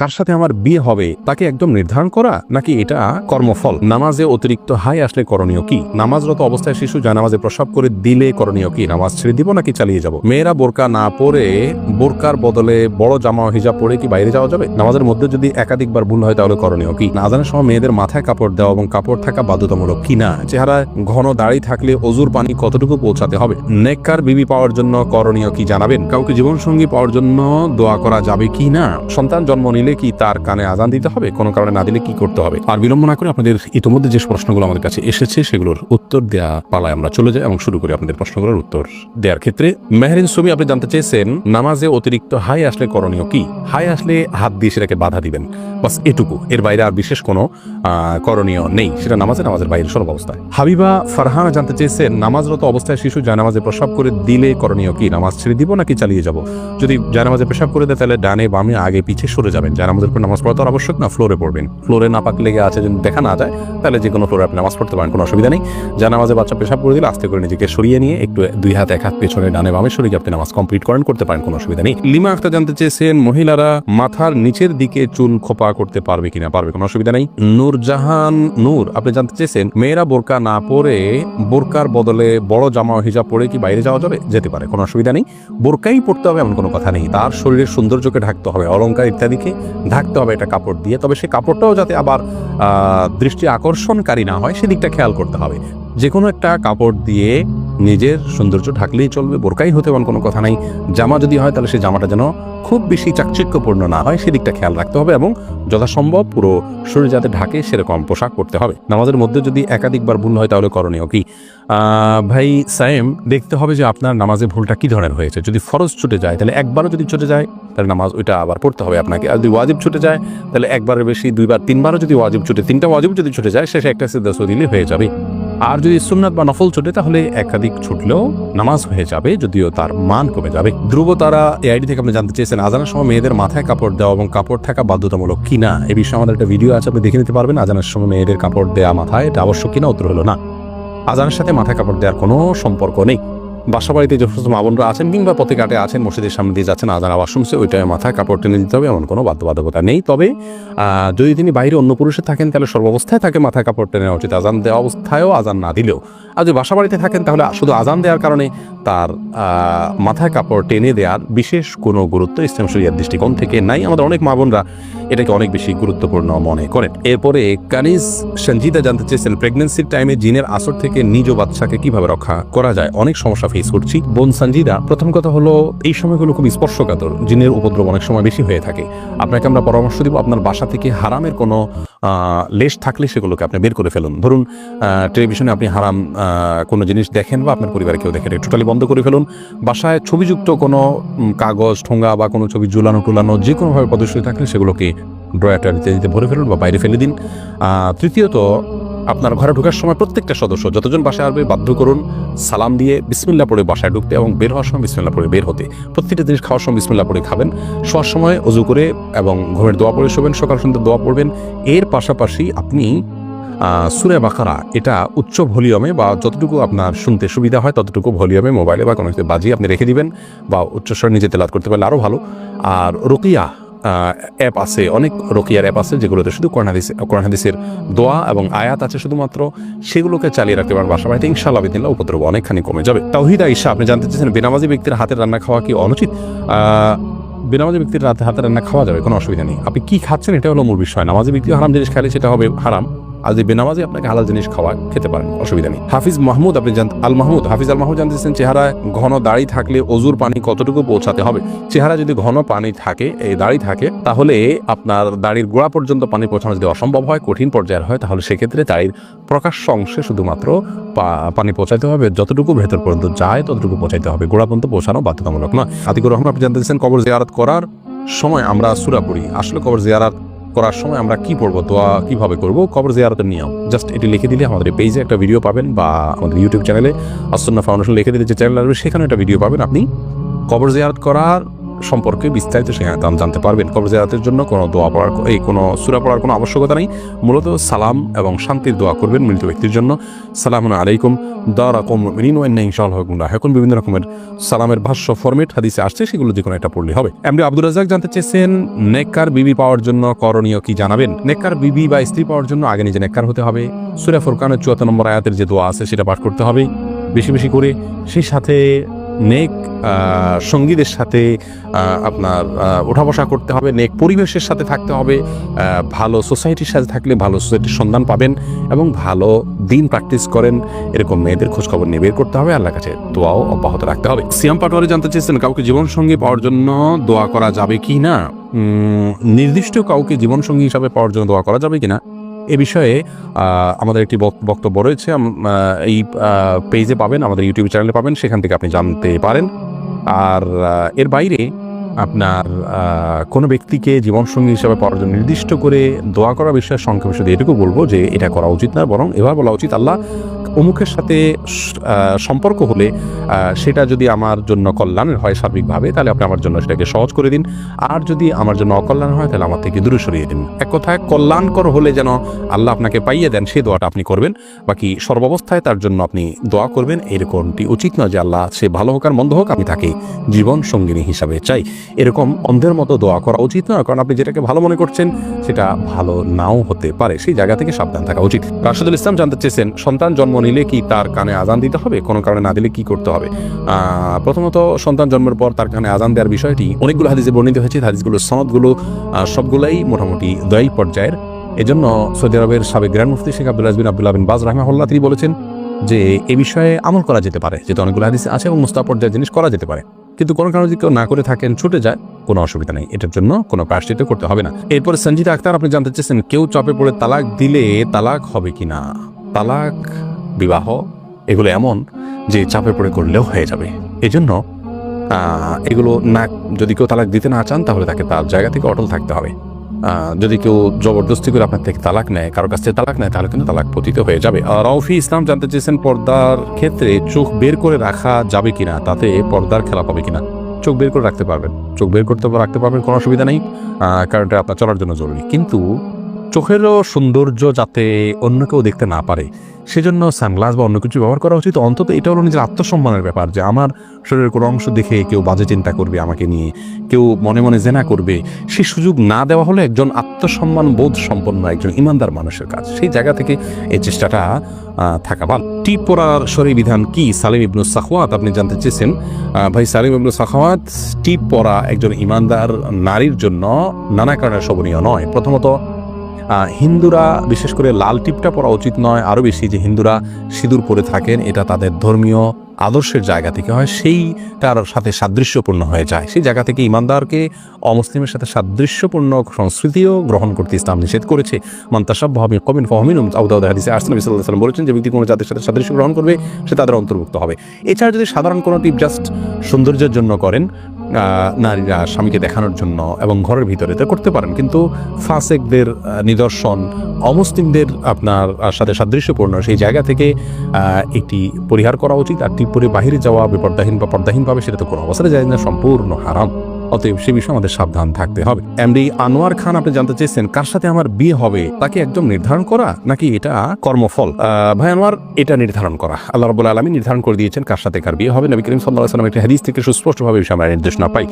কার সাথে আমার বিয়ে হবে তাকে একদম নির্ধারণ করা, নাকি এটা কর্মফল? নামাজে অতিরিক্ত হাই আসলে করণীয় কি? নামাজরত অবস্থায় শিশু জানামাজে প্রস্রাব করে দিলে করণীয় কি? নামাজ ছেড়ে দিব নাকি চালিয়ে যাব? মেয়েরা বোরকা না পরে বোরকার বদলে বড় জামা হিজাব পরে কি বাইরে যাওয়া যাবে? নামাজের মধ্যে যদি একাধিকবার ভুল হয় তাহলে করণীয় কি? আজানের সময় মেয়েদের মাথায় কাপড় দেওয়া এবং কাপড় থাকা বাধ্যতামূলক কিনা? চেহারায় ঘন দাড়ি থাকলে অজুর পানি কতটুকু পৌঁছাতে হবে? নেককার বিবি পাওয়ার জন্য করণীয় কি জানাবেন? কাউকে জীবনসঙ্গী পাওয়ার জন্য দোয়া করা যাবে কি না? সন্তান জন্ম নিলে কি তার কানে আজান দিতে হবে? কোনো কারণে না দিলে কি করতে হবে? আর বিলম্ব না করে আপনাদের ইতিমধ্যে যে প্রশ্নগুলো আমাদের কাছে এসেছে সেগুলোর উত্তর দেওয়া পালায় আমরা চলে যাই এবং শুরু করি আপনাদের প্রশ্নগুলোর উত্তর দেওয়ার ক্ষেত্রে। মেহরিন সুমি আপনি জানতে চেয়েছেন নামাজে অতিরিক্ত হাই আসলে করণীয় কি? হাই আসলে হাত দিয়ে সেটাকে বাধা দিবেন, বাস এটুকু, এর বাইরে আর বিশেষ কোনো করণীয় নেই। সেটা নামাজের বাইরে সর্ব অবস্থায়। হাবিবা ফারহানা জানতে চেয়েছেন নামাজরত অবস্থায় শিশু জানামাজে প্রস্রাব করে দিলে করণীয় কি? নামাজ ছেড়ে দিব নাকি চালিয়ে যাব? যদি জানামাজে পেশাব করে দেয় তাহলে ডানে বামে আগে পিছিয়ে সরে যাবেন। জানামাজের পর নামাজ পড়া তো আবশ্যক না, ফ্লোরে পড়বেন। ফ্লোরে না পাক লেগে আছে যদি দেখা না যায় তাহলে যে কোনো ফ্লোরে আপনি নামাজ পড়তে পারেন, কোনো অসুবিধা নেই। জানামাজে বাচ্চা পেশাব করে দিলে আস্তে করে নিজেকে সরিয়ে নিয়ে একটু দুই হাত এক হাত পেছনে ডানে বামে সরিয়ে আপনি নামাজ কমপ্লিট করতে পারেন, কোনো অসুবিধা নেই। লিমা আক্তার জানতে চেয়েছেন মহিলারা মাথার নিচের দিকে চুল খোপা করতে পারবে কিনা? পারবে, কোনো অসুবিধা নেই। নূরজাহান নূর আপনি জানতে চেয়েছেন মেয়েরা বোরকা না পরে বোরকার বদলে বড় জামা হিজাব পরে কি বাইরে যাওয়া যাবে? যেতে পারে, কোনো অসুবিধা নেই। বোরকাই পড়তে হবে এমন কোনো কথা নেই। তার শরীরের সৌন্দর্যকে ঢাকতে হবে, অলংকার ইত্যাদিকে ঢাকতে হবে এটা কাপড় দিয়ে, তবে সেই কাপড়টাও যাতে আবার দৃষ্টি আকর্ষণকারী না হয় সেদিকটা খেয়াল করতে হবে। যে কোনো একটা কাপড় দিয়ে নিজের সৌন্দর্য ঢাকলেই চলবে, বোরকাই হতে এমন কোনো কথা নাই। জামা যদি হয় তাহলে সেই জামাটা যেন খুব বেশি চাকচিক্যপূর্ণ না হয় সেদিকটা খেয়াল রাখতে হবে এবং যথাসম্ভব পুরো শরীর যাতে ঢাকে সেরকম পোশাক পরতে হবে। নামাজের মধ্যে যদি একাধিকবার ভুল হয় তাহলে করণীয় কি? ভাই সায়েম, দেখতে হবে যে আপনার নামাজে ভুলটা কি ধরনের হয়েছে। যদি ফরজ ছুটে যায় তাহলে একবারও যদি ছুটে যায় তাহলে নামাজ ওইটা আবার পড়তে হবে আপনাকে। আর যদি ওয়াজিব ছুটে যায় তাহলে একবারের বেশি দুইবার তিনবারও যদি ওয়াজিব ছুটে, তিনটা ওয়াজিব যদি ছুটে যায় শেষে একটা সিজদা দিলে হয়ে যাবে। আর যদি সুন্নাত বা নফল ছুটে তাহলে একাধিক ছুটলেও নামাজ হয়ে যাবে, যদিও তার মান কমে যাবে। ধ্রুব তারা এআইডি থেকে আপনি জানতে চেয়েছেন আজানের সময় মেয়েদের মাথায় কাপড় দেওয়া এবং কাপড় থাকা বাধ্যতামূলক কিনা? এ বিষয়ে আমাদের একটা ভিডিও আছে, আপনি দেখে নিতে পারবেন। আজানের সময় মেয়েদের কাপড় দেওয়া মাথায় এটা আবশ্যক কিনা? উত্তর হলো না। আজানের সাথে মাথায় কাপড় দেওয়ার কোনো সম্পর্ক নেই। বাসা বাড়িতে যে সমস্ত মা বোনরা আছেন কিংবা পথে ঘাটে আছেন, মসজিদের সামনে দিয়ে যাচ্ছেন, আজান আওয়াজ শুনছে, ওইটাই মাথায় কাপড় টেনে দিতে হবে, এমন কোনো বাধ্যবাধকতা নেই। তবে যদি তিনি বাইরে অন্য পুরুষে থাকেন তাহলে সর্বাবস্থায় তাকে মাথায় কাপড় টেনে নেওয়া উচিত, আজান দেওয়া অবস্থায়ও আজান না দিলেও। আর যদি বাসা বাড়িতে থাকেন তাহলে শুধু আজান দেওয়ার কারণে তার মাথায় কাপড় টেনে দেওয়ার বিশেষ কোনো গুরুত্ব ইসলাম শরিয়ার দৃষ্টিকোণ থেকে নাই। আমাদের অনেক মা বোনরা এটাকে অনেক বেশি গুরুত্বপূর্ণ মনে করেন। এরপরে কানিজ সঞ্জিদা জানতে চেয়েছেন প্রেগনেন্সির টাইমে জিনের আসর থেকে নিজ বাচ্চাকে কিভাবে রক্ষা করা যায়? অনেক সমস্যা ফেস করছি বোন সঞ্জিদা। প্রথম কথা হলো এই সময়গুলো খুব স্পর্শকাতর, জিনের উপদ্রব অনেক সময় বেশি হয়ে থাকে। আপনাকে আমরা পরামর্শ দিব আপনার বাসা থেকে হারামের কোনো লেশ থাকলে সেগুলোকে আপনি বের করে ফেলুন। ধরুন টেলিভিশনে আপনি হারাম কোনো জিনিস দেখেন বা আপনার পরিবারে কেউ দেখেন, টোটালি বন্ধ করে ফেলুন। বাসায় ছবিযুক্ত কোনো কাগজ ঠোঙ্গা বা কোনো ছবি ঝুলানো টুলানো যে কোনোভাবে প্রদর্শিত থাকলে সেগুলোকে ড্রয়ার ইত্যাদিতে ভরে ফেলুন বা বাইরে ফেলে দিন। তৃতীয়ত, আপনার ঘরে ঢোকার সময় প্রত্যেকটা সদস্য যতজন বাসায় আসবে বাধ্য করুন সালাম দিয়ে বিসমিল্লাহ পড়ে বাসায় ঢুকতে এবং বের হওয়ার সময় বিসমিল্লাহ পড়ে বের হতে। প্রত্যেকটা জিনিস খাওয়ার সময় বিসমিল্লাহ পড়ে খাবেন, শোয়ার সময় ওযু করে এবং ঘুমের দোয়া পড়ে শোবেন, সকাল সন্ধ্যা দোয়া পড়বেন। এর পাশাপাশি আপনি সূরা বাকারা এটা উচ্চ ভলিউমে বা যতটুকু আপনার শুনতে সুবিধা হয় ততটুকু ভলিউমে মোবাইলে বা কোনো কিছু বাজিয়ে আপনি রেখে দিবেন বা উচ্চস্বরে নিজে তেলাওয়াত করতে পারলে আরও ভালো। আর রুকিয়া অ্যাপ আছে, অনেক রুকিয়ার অ্যাপ আছে যেগুলোতে শুধু কোরআন হাদিসের দোয়া এবং আয়াত আছে শুধুমাত্র, সেগুলোকে চালিয়ে রাখতে পারেন বাসা বাড়িতে, ইনশাআল্লাহ বিদিনিল্লাহ উপদ্রব অনেকখানি কমে যাবে। তাওহিদ আয়েশা আপনি জানতে চেয়েছেন বেনামাজি ব্যক্তির হাতের রান্না খাওয়া কি অনুচিত? বেনামাজি ব্যক্তির হাতে রান্না খাওয়া যাবে, কোনো অসুবিধা নেই। আপনি কি খাচ্ছেন এটা হলো মূল বিষয়। নামাজি ব্যক্তি হারাম জিনিস খাইলে সেটা হবে হারাম, আর যদি বেনামাজি আপনাকে হালাল জিনিস খেতে পারেন, অসুবিধা নেই। হাফিজ মাহমুদ আপনি হাফিজ আল মাহমুদ জানতেছেন চেহারায় ঘন দাড়ি থাকলে অজুর পানি কতটুকু পৌঁছাতে হবে? চেহারা যদি ঘন পানি থাকে, এই দাড়ি থাকে, তাহলে আপনার দাড়ির গোড়া পর্যন্ত পানি পৌঁছানো যদি অসম্ভব হয়, কঠিন পর্যায়ের হয়, তাহলে সেক্ষেত্রে দাড়ির প্রকাশ্য অংশে শুধুমাত্র পানি পৌঁছাইতে হবে, যতটুকু ভেতর পর্যন্ত যায় ততটুকু পৌঁছাইতে হবে, গোড়া পর্যন্ত পৌঁছানো বাধ্যতামূলক নয়। আতিকুর রহমান আপনি জানতেছেন কবর জিয়ারত করার সময় আমরা সূরা পড়ি, আসলে কবর জিয়ারত করার সময় আমরা কি পড়বো, দোয়া কিভাবে করবো, কবর জিয়ারতের নিয়ম জাস্ট এটি লিখে দিলে আমাদের পেজে একটা ভিডিও পাবেন বা আমাদের ইউটিউব চ্যানেলে আসুন্নাহ ফাউন্ডেশন লিখে দিলে যে চ্যানেল আসবে সেখানে একটা ভিডিও পাবেন। আপনি কবর জিয়ারত করার সম্পর্কে বিস্তারিত সেখানে জানতে পারবেন। কবর জিয়ারতের জন্য কোনো দোয়া পড়ার কোনো সূরা পড়ার কোনো আবশ্যকতা নেই। মূলত সালাম এবং শান্তির দোয়া করবেন মৃত ব্যক্তির জন্য। সালামুন আলাইকুম দারাকুম মুমিনিন ওয়া ইন্না ইনশাআল্লাহু গুমরাহ। এখন বিভিন্ন রকমের সালামের ভাষ্য ফরম্যাট হাদিসে আসছে, সেগুলো যে কোনো একটা পড়লে হবে। এমডি আব্দুর রাজ্জাক জানতে চেয়েছেন নেককার বিবি পাওয়ার জন্য করণীয় কি জানাবেন। নেককার বিবি বা স্ত্রী পাওয়ার জন্য আগে নিজে নেককার হতে হবে। সূরা ফুরকানের ৭৪ নম্বর আয়াতের যে দোয়া আছে সেটা পাঠ করতে হবে বেশি বেশি করে। সেই সাথে নেক সঙ্গীদের সাথে আপনার ওঠা বসা করতে হবে, নেক পরিবেশের সাথে থাকতে হবে। ভালো সোসাইটির সাথে থাকলে ভালো সোসাইটির সন্ধান পাবেন এবং ভালো দিন প্র্যাকটিস করেন এরকম মেয়েদের খোঁজখবর নিয়ে বের করতে হবে। আল্লাহর কাছে দোয়াও অব্যাহত রাখতে হবে। সিয়াম পাটোয়ারি জানতে চেয়েছেন কাউকে জীবনসঙ্গী পাওয়ার জন্য দোয়া করা যাবে কি না। নির্দিষ্ট কাউকে জীবনসঙ্গী হিসাবে পাওয়ার জন্য দোয়া করা যাবে কিনা এ বিষয়ে আমাদের একটি বক্তব্য রয়েছে, এই পেজে পাবেন, আমাদের ইউটিউব চ্যানেলে পাবেন, সেখান থেকে আপনি জানতে পারেন। আর এর বাইরে আপনার কোনো ব্যক্তিকে জীবনসঙ্গী হিসাবে পাওয়ার জন্য নির্দিষ্ট করে দোয়া করার বিষয়ে সংক্ষেপে শুধু এটুকু বলবো যে এটা করা উচিত না, বরং এভাবে বলা উচিত আল্লাহ অমুকের সাথে সম্পর্ক হলে সেটা যদি আমার জন্য কল্যাণের হয় সার্বিকভাবে, তাহলে আপনি আমার জন্য সেটাকে সহজ করে দিন। আর যদি আমার জন্য অকল্যাণ হয় তাহলে আমার থেকে দূরে সরিয়ে দিন। এক কথায় কল্যাণকর হলে যেন আল্লাহ আপনাকে পাইয়ে দেন, সেই দোয়াটা আপনি করবেন। বাকি সর্বাবস্থায় তার জন্য আপনি দোয়া করবেন, এরকমটি উচিত নয় যে আল্লাহ সে ভালো হোক আর মন্দ হোক আমি তাকে জীবন সঙ্গিনী হিসাবে চাই। এরকম অন্ধের মতো দোয়া করা উচিত নয়, কারণ আপনি যেটাকে ভালো মনে করছেন সেটা ভালো নাও হতে পারে। সেই জায়গা থেকে সাবধান থাকা উচিত। রাশেদুল ইসলাম জানতে চেয়েছেন সন্তান জন্ম নিলে কি তার কানে আজান দিতে হবে, কোনো কারণে না দিলে কি করতে হবে। প্রথমত সন্তান জন্মের পর তার কানে আজান দেওয়ার বিষয়টি অনেকগুলো হাদিসে বর্ণিত হয়েছে। হাদিসগুলোর সনদগুলো সবগুলাই মোটামুটি দয়াই পর্যায়ের। এজন্য সৌদি আরবের সাবেক গ্র্যান্ড মুফতি শেখ আব্দুল আজিজ আব্দুল্লাহ বিন বাজ রাহিমাহুল্লাহ তিনি বলেছেন যে এ বিষয়ে আমল করা যেতে পারে, যেহেতু অনেকগুলো হাদিস আছে এবং মুস্তাহাব পর্যায়ের জিনিস করা যেতে পারে। কিন্তু কোনো কারণে যদি কেউ না করে থাকেন, ছুটে যায়, কোনো অসুবিধা নেই, এটার জন্য কোনো প্রায়শ্চিত্ত করতে হবে না। এরপরে সঞ্জিতা আক্তার আপনি জানতে চেয়েছেন কেউ চাপে পড়ে তালাক দিলে তালাক হবে কিনা। তালাক, বিবাহ এগুলো এমন যে চাপে পড়ে করলেও হয়ে যাবে। এজন্য এগুলো না, যদি কেউ তালাক দিতে না চান তাহলে তাকে তার জায়গা থেকে অটল থাকতে হবে। যদি কেউ জবরদস্তি করে আপনার থেকে তালাক নেয়, কারোর কাছ থেকে তালাক নেয়, তাহলে কিন্তু তালাক পতিত হয়ে যাবে। রৌফি ইসলাম জানতে চেয়েছেন পর্দার ক্ষেত্রে চোখ বের করে রাখা যাবে কিনা, তাতে পর্দার খেলা পাবে কিনা। চোখ বের করে রাখতে পারবেন, চোখ বের করতে রাখতে পারবেন, কোনো অসুবিধা নেই, কারণ এটা আপনার চলার জন্য জরুরি। কিন্তু চোখেরও সৌন্দর্য যাতে অন্য কেউ দেখতে না পারে সেজন্য সানগ্লাস বা অন্য কিছু ব্যবহার করা উচিত। অন্তত এটা হলো নিজের আত্মসম্মানের ব্যাপার, যে আমার শরীরের কোনো অংশ দেখে কেউ বাজে চিন্তা করবে আমাকে নিয়ে, কেউ মনে মনে জেনা করবে, সে সুযোগ না দেওয়া হলো একজন আত্মসম্মান বোধ সম্পন্ন একজন ইমানদার মানুষের কাজ। সেই জায়গা থেকে এই চেষ্টাটা থাকা ভালো। টিপ পরার শরীর বিধান কি, সালিম ইবনু সাখওয়াত আপনি জানতে চেয়েছেন। ভাই সালিম ইবনু সাখওয়াত, টিপ পরা একজন ইমানদার নারীর জন্য নানা কারণে শোভনীয় নয়। প্রথমত হিন্দুরা বিশেষ করে লাল টিপটা পরা উচিত নয়, আরও বেশি যে হিন্দুরা সিঁদুর পরে থাকেন এটা তাদের ধর্মীয় আদর্শের জায়গা থেকে হয়, সেইটার সাথে সাদৃশ্যপূর্ণ হয়ে যায়। সেই জায়গা থেকে ইমানদারকে অমুসলিমের সাথে সাদৃশ্যপূর্ণ সংস্কৃতিও গ্রহণ করতে ইসলাম নিষেধ করেছে। মান তাশাব্বাহা বিকওমিন ফাহুয়া মিনহুম, আবু দাউদ হাদিসে আসছে নবী সাল্লাল্লাহু আলাইহি ওয়াসাল্লাম বলেছেন যে ব্যক্তি কোনো জাতির সাথে সাদৃশ্য গ্রহণ করবে সে তাদের অন্তর্ভুক্ত হবে। এছাড়া যদি সাধারণ কোনো টিপ জাস্ট সৌন্দর্যের জন্য করেন, নারীরা স্বামীকে দেখানোর জন্য এবং ঘরের ভিতরে তো করতে পারেন, কিন্তু ফাসেকদের নিদর্শন, অমুসলিমদের আপনার সাথে সাদৃশ্যপূর্ণ সেই জায়গা থেকে একটি পরিহার করা উচিত। আর টিপ পরে বাহিরে যাওয়া বেপর্দাহীন বা পর্দাহীনভাবে সেটা তো কোনো অবস্থায় যায় না, সম্পূর্ণ হারাম। অতএব সে বিষয়ে আমাদের সাবধান থাকতে হবে। এমডি আনোয়ার খান আপনি জানতে চেয়েছেন কার সাথে আমার বিয়ে হবে তাকে একদম নির্ধারণ করা নাকি এটা কর্মফল। ভাই আনোয়ার, এটা নির্ধারণ করা আল্লাহ রাব্বুল আলামিন নির্ধারণ করে দিয়েছেন কার সাথে কার বিয়ে হবে। নবী করিম সাল্লাল্লাহু আলাইহি ওয়াসাল্লাম একটা হাদিস থেকে সুস্পষ্টভাবে বিষয়ে আমরা নির্দেশনা পাই।